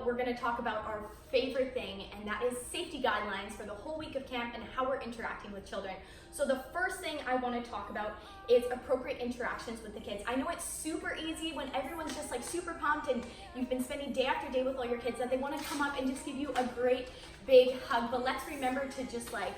we're going to talk about our favorite thing, and that is safety guidelines for the whole week of camp and how we're interacting with children. So the first thing I want to talk about is appropriate interactions with the kids. I know it's super easy when everyone's just like super pumped and you've been spending day after day with all your kids that they want to come up and just give you a great big hug, but let's remember to just like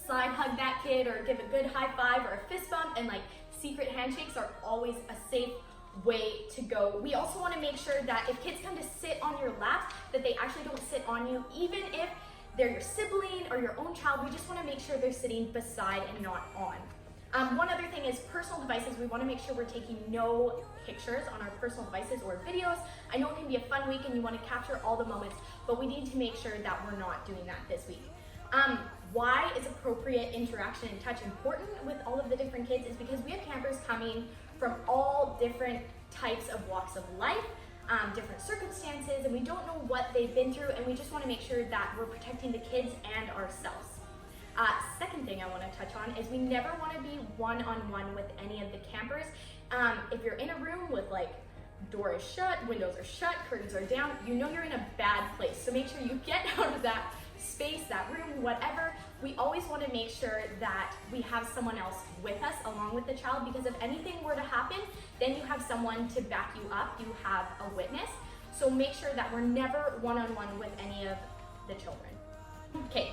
side hug that kid or give a good high five or a fist bump, and like secret handshakes are always a safe way to go. We also want to make sure that if kids come to sit on your lap, that they actually don't sit on you, even if they're your sibling or your own child. We just want to make sure they're sitting beside and not on. One other thing is personal devices. We want to make sure we're taking no pictures on our personal devices or videos. I know it can be a fun week and you want to capture all the moments, but we need to make sure that we're not doing that this week. Why is appropriate interaction and touch important with all of the different kids is because we have campers coming from all different types of walks of life, different circumstances, and we don't know what they've been through, and we just want to make sure that we're protecting the kids and ourselves. Second thing I want to touch on is we never want to be one-on-one with any of the campers. If you're in a room with like door is shut, windows are shut, curtains are down, you know you're in a bad place. So make sure you get out of that space, that room, whatever. We always want to make sure that we have someone else with us along with the child, because if anything were to happen, then you have someone to back you up, you have a witness. So make sure that we're never one-on-one with any of the children. Okay,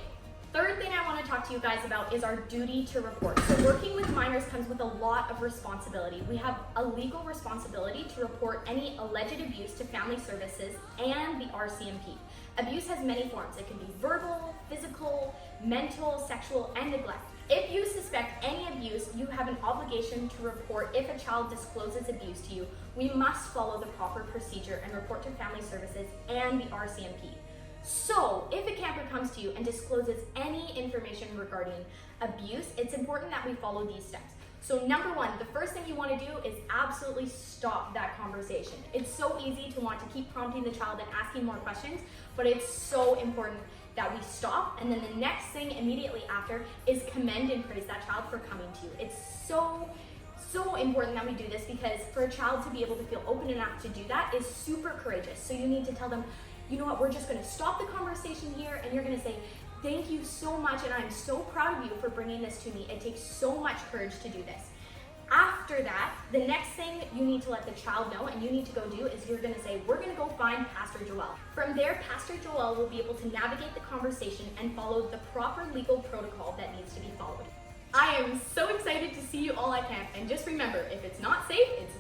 third thing I want to talk to you guys about is our duty to report. So working with minors comes with a lot of responsibility. We have a legal responsibility to report any alleged abuse to family services and the RCMP. Abuse has many forms. It can be verbal, physical, mental, sexual, and neglect. If you suspect any abuse, you have an obligation to report if a child discloses abuse to you. We must follow the proper procedure and report to family services and the RCMP. So, if a camper comes to you and discloses any information regarding abuse, it's important that we follow these steps. So number one, the first thing you want to do is absolutely stop that conversation. It's so easy to want to keep prompting the child and asking more questions, but it's so important that we stop. And then the next thing immediately after is commend and praise that child for coming to you. It's so important that we do this, because for a child to be able to feel open enough to do that is super courageous. So you need to tell them, you know what, we're just going to stop the conversation here, and you're going to say, thank you so much, and I'm so proud of you for bringing this to me. It takes so much courage to do this. After that, the next thing you need to let the child know and you need to go do is you're going to say, we're going to go find Pastor Joel. From there, Pastor Joel will be able to navigate the conversation and follow the proper legal protocol that needs to be followed. I am so excited to see you all at camp, and just remember, if it's not safe, it's